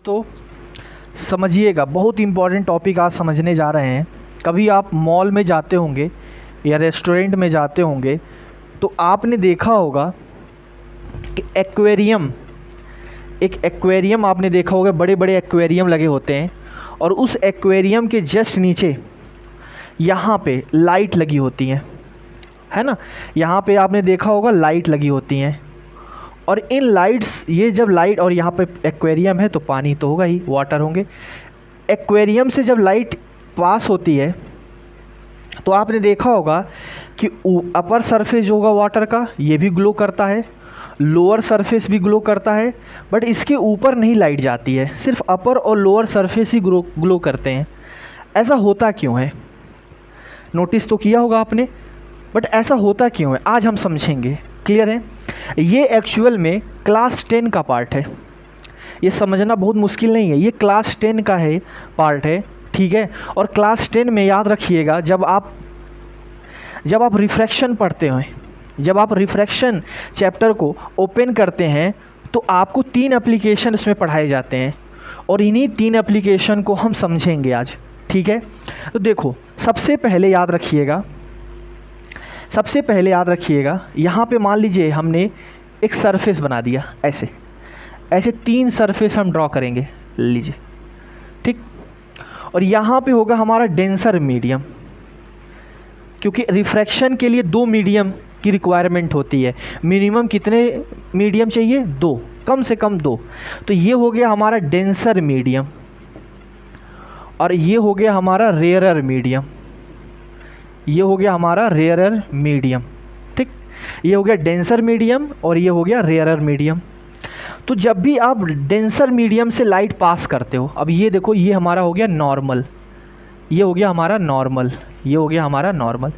दोस्तों समझिएगा, बहुत इम्पॉर्टेंट टॉपिक आज समझने जा रहे हैं। कभी आप मॉल में जाते होंगे या रेस्टोरेंट में जाते होंगे तो आपने देखा होगा कि एक एक्वेरियम आपने देखा होगा, बड़े बड़े एक्वेरियम लगे होते हैं और उस एक्वेरियम के जस्ट नीचे यहाँ पे लाइट लगी होती हैं, है ना। यहाँ पे आपने देखा होगा लाइट लगी होती हैं और इन लाइट्स, ये जब लाइट, और यहाँ पे एक्वेरियम है तो पानी तो होगा ही, वाटर होंगे। एक्वेरियम से जब लाइट पास होती है तो आपने देखा होगा कि अपर सरफेस जो होगा वाटर का ये भी ग्लो करता है, लोअर सरफेस भी ग्लो करता है, बट इसके ऊपर नहीं लाइट जाती है, सिर्फ अपर और लोअर सरफेस ही ग्लो करते हैं। ऐसा होता क्यों है? नोटिस तो किया होगा आपने, बट ऐसा होता क्यों है आज हम समझेंगे। क्लियर है? ये एक्चुअल में क्लास 10 का पार्ट है, ये समझना बहुत मुश्किल नहीं है। ये क्लास 10 का है पार्ट है, ठीक है। और क्लास 10 में याद रखिएगा, जब आप रिफ्रैक्शन पढ़ते हैं, जब आप रिफ्रैक्शन चैप्टर को ओपन करते हैं तो आपको 3 एप्लीकेशन उसमें पढ़ाए जाते हैं और इन्हीं 3 एप्लीकेशन को हम समझेंगे आज, ठीक है। तो देखो, सबसे पहले याद रखिएगा यहाँ पे मान लीजिए हमने एक सरफेस बना दिया, ऐसे 3 सरफेस हम ड्रॉ करेंगे, लीजिए, ठीक। और यहाँ पे होगा हमारा डेंसर मीडियम, क्योंकि रिफ्रैक्शन के लिए 2 मीडियम की रिक्वायरमेंट होती है। मिनिमम कितने मीडियम चाहिए? 2, कम से कम 2। तो ये हो गया हमारा डेंसर मीडियम और ये हो गया हमारा रेयरर मीडियम, ठीक। ये हो गया डेंसर मीडियम और ये हो गया रेयरर मीडियम। तो जब भी आप डेंसर मीडियम से लाइट पास करते हो, अब ये देखो, ये हमारा हो गया नॉर्मल, ये हो गया हमारा नॉर्मल।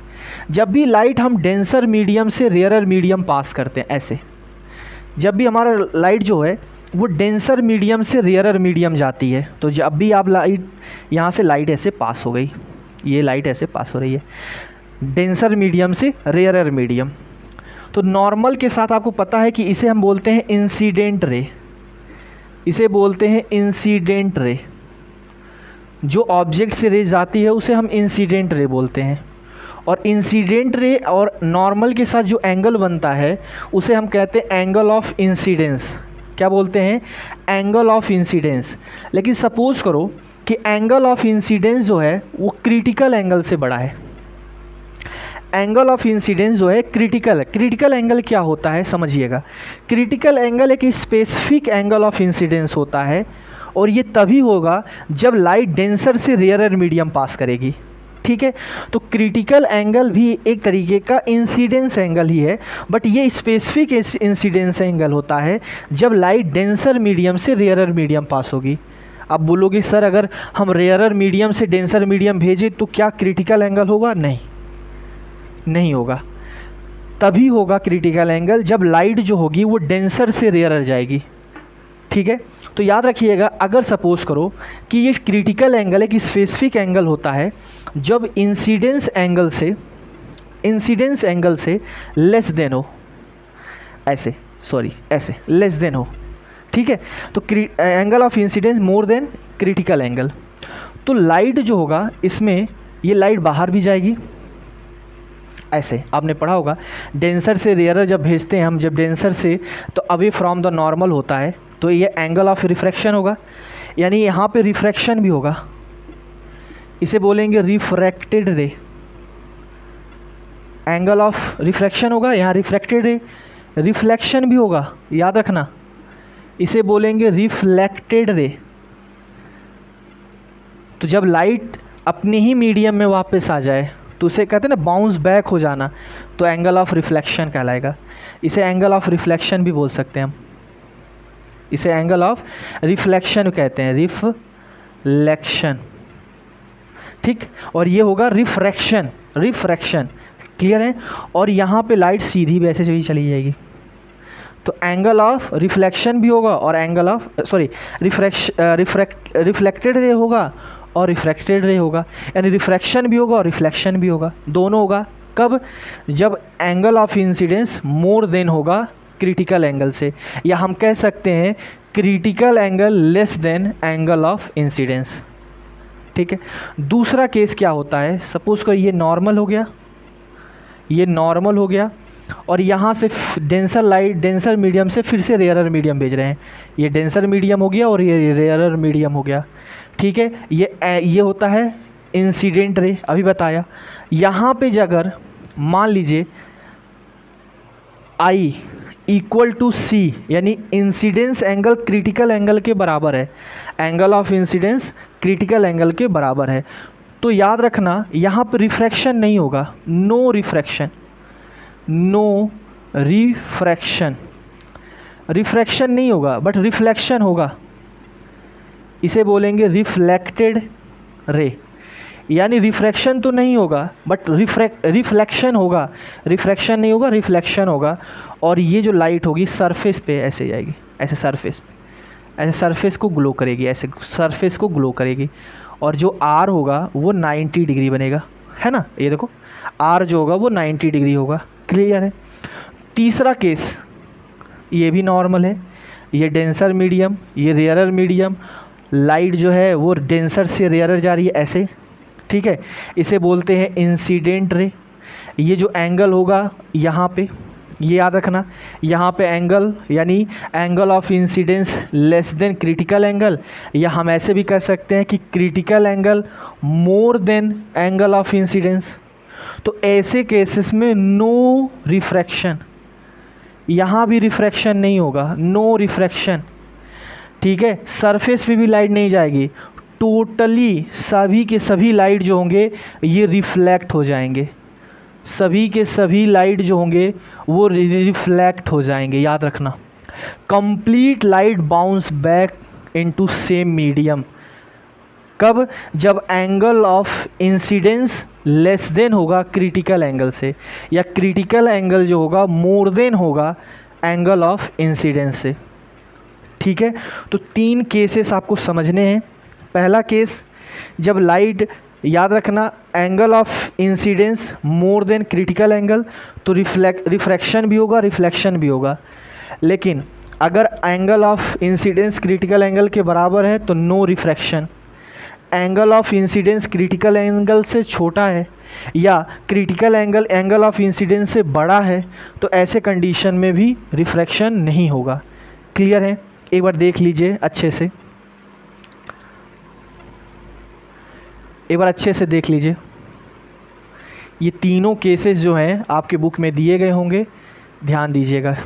जब भी लाइट हम डेंसर मीडियम से रेयरर मीडियम पास करते हैं, ऐसे जब भी हमारा लाइट जो है वो डेंसर मीडियम से रेयरर मीडियम जाती है, तो जब भी आप लाइट यहाँ से लाइट ऐसे पास हो गई, ये लाइट ऐसे पास हो रही है डेंसर मीडियम से रेयरर मीडियम, तो नॉर्मल के साथ आपको पता है कि इसे हम बोलते हैं इंसिडेंट रे। जो ऑब्जेक्ट से रेज आती है उसे हम इंसिडेंट रे बोलते हैं। और इंसिडेंट रे और नॉर्मल के साथ जो एंगल बनता है उसे हम कहते हैं एंगल ऑफ इंसिडेंस। क्या बोलते हैं? Angle of incidence. लेकिन सपोज करो कि एंगल ऑफ इंसिडेंस जो है वो क्रिटिकल एंगल से बड़ा है। एंगल ऑफ इंसिडेंस जो है क्रिटिकल एंगल क्या होता है समझिएगा। क्रिटिकल एंगल एक स्पेसिफिक एंगल ऑफ इंसिडेंस होता है और ये तभी होगा जब लाइट डेंसर से रेयरर मीडियम पास करेगी, ठीक है। तो क्रिटिकल एंगल भी एक तरीके का इंसिडेंस एंगल ही है, बट ये स्पेसिफिक इंसिडेंस एंगल होता है जब लाइट डेंसर मीडियम से रेयरर मीडियम पास होगी। अब बोलोगे सर, अगर हम रेयरर मीडियम से डेंसर मीडियम भेजें तो क्या क्रिटिकल एंगल होगा? नहीं होगा। तभी होगा क्रिटिकल एंगल जब लाइट जो होगी वो डेंसर से रेयरर जाएगी, ठीक है। तो याद रखिएगा, अगर सपोज करो कि ये क्रिटिकल एंगल एक स्पेसिफिक एंगल होता है जब इंसिडेंस एंगल से लेस देन हो, ऐसे लेस देन हो, ठीक है। तो angle of incidence more than critical angle, तो लाइट जो होगा इसमें ये लाइट बाहर भी जाएगी, ऐसे आपने पढ़ा होगा। डेंसर से रेयरर जब भेजते हैं हम, जब डेंसर से तो अवे फ्रॉम द नॉर्मल होता है, तो ये एंगल ऑफ रिफ्रैक्शन होगा, यानी यहाँ पे रिफ्रैक्शन भी होगा, इसे बोलेंगे रिफ्रैक्टेड रे। एंगल ऑफ रिफ्रैक्शन होगा, यहाँ रिफ्रैक्टेड रे, रिफ्लेक्शन भी होगा, याद रखना, इसे बोलेंगे रिफ्लेक्टेड रे। तो जब लाइट अपने ही मीडियम में वापस आ जाए तो उसे कहते हैं ना बाउंस बैक हो जाना, तो एंगल ऑफ रिफ्लेक्शन कहलाएगा। इसे एंगल ऑफ रिफ्लेक्शन भी बोल सकते हैं हम, इसे एंगल ऑफ रिफ्लेक्शन कहते हैं, रिफ्लेक्शन, ठीक। और ये होगा रिफ्रैक्शन। क्लियर है? और यहाँ पे लाइट सीधी वैसे से भी चली जाएगी, तो एंगल ऑफ रिफ्लेक्शन भी होगा और एंगल ऑफ रिफ्लेक्टेड रे होगा और रिफ्रैक्टेड रे होगा, यानी रिफ्रैक्शन भी होगा और रिफ्लेक्शन भी होगा, दोनों होगा। कब? जब angle of incidence more then होगा क्रिटिकल एंगल से, या हम कह सकते हैं critical angle less than angle of incidence. ठीक है, दूसरा केस क्या होता है, सपोज कर ये नॉर्मल हो गया, ये नॉर्मल हो गया और यहाँ से डेंसर लाइट, डेंसर मीडियम से फिर से रेयरर मीडियम भेज रहे हैं। ये डेंसर मीडियम हो गया और ये रेयरर मीडियम हो गया। ठीक है, ये होता है इंसिडेंट रे, अभी बताया। यहाँ पे अगर मान लीजिए आई इक्वल टू सी, यानी इंसिडेंस एंगल क्रिटिकल एंगल के बराबर है, angle of incidence critical angle के बराबर है, तो याद रखना यहाँ पर रिफ्रैक्शन नहीं होगा, no refraction, no refraction, refraction नहीं होगा बट रिफ्लेक्शन होगा। इसे बोलेंगे रिफ्लेक्टेड रे, यानी रिफ्रैक्शन तो नहीं होगा बट रिफ्लेक्शन होगा, रिफ्रैक्शन नहीं होगा, रिफ्लेक्शन होगा। और ये जो लाइट होगी सरफेस पे ऐसे जाएगी, ऐसे सरफेस पे, ऐसे सरफेस को ग्लो करेगी, ऐसे सरफेस को ग्लो करेगी। और जो आर होगा वो 90 डिग्री बनेगा, है ना, ये देखो आर जो होगा वो 90 डिग्री होगा। क्लियर है। तीसरा केस, ये भी नॉर्मल है, ये डेंसर मीडियम, ये रेयरर मीडियम, लाइट जो है वो डेंसर से रेयरर जा रही है ऐसे। ठीक है, इसे बोलते हैं इंसिडेंट रे। ये जो एंगल होगा यहाँ पे, ये याद रखना, यहाँ पे एंगल यानी angle of incidence less than critical angle, या हम ऐसे भी कह सकते हैं कि critical angle more than angle of incidence. तो ऐसे केसेस में नो रिफ्रैक्शन, यहाँ भी रिफ्रैक्शन नहीं होगा, नो रिफ्रैक्शन। ठीक है, सरफेस पे भी लाइट नहीं जाएगी, टोटली सभी के सभी लाइट जो होंगे ये रिफ्लेक्ट हो जाएंगे, सभी के सभी लाइट जो होंगे वो रिफ्लेक्ट हो जाएंगे, याद रखना। Complete light bounce back into same medium, कब, जब angle of incidence less than होगा क्रिटिकल एंगल से, या क्रिटिकल एंगल जो होगा मोर देन होगा एंगल ऑफ इंसिडेंस से। ठीक है, तो 3 केसेस आपको समझने हैं। पहला केस, जब लाइट, याद रखना angle of incidence more than critical angle, तो रिफ्रैक्शन भी होगा, रिफ्लेक्शन भी होगा। लेकिन अगर angle of incidence critical angle के बराबर है तो no refraction, angle of incidence critical angle से छोटा है या critical angle angle of incidence से बड़ा है तो ऐसे कंडीशन में भी रिफ्रैक्शन नहीं होगा। क्लियर है, एक बार देख लीजिए अच्छे से, एक बार अच्छे से देख लीजिए। ये तीनों केसेस जो हैं आपके बुक में दिए गए होंगे, ध्यान दीजिएगा।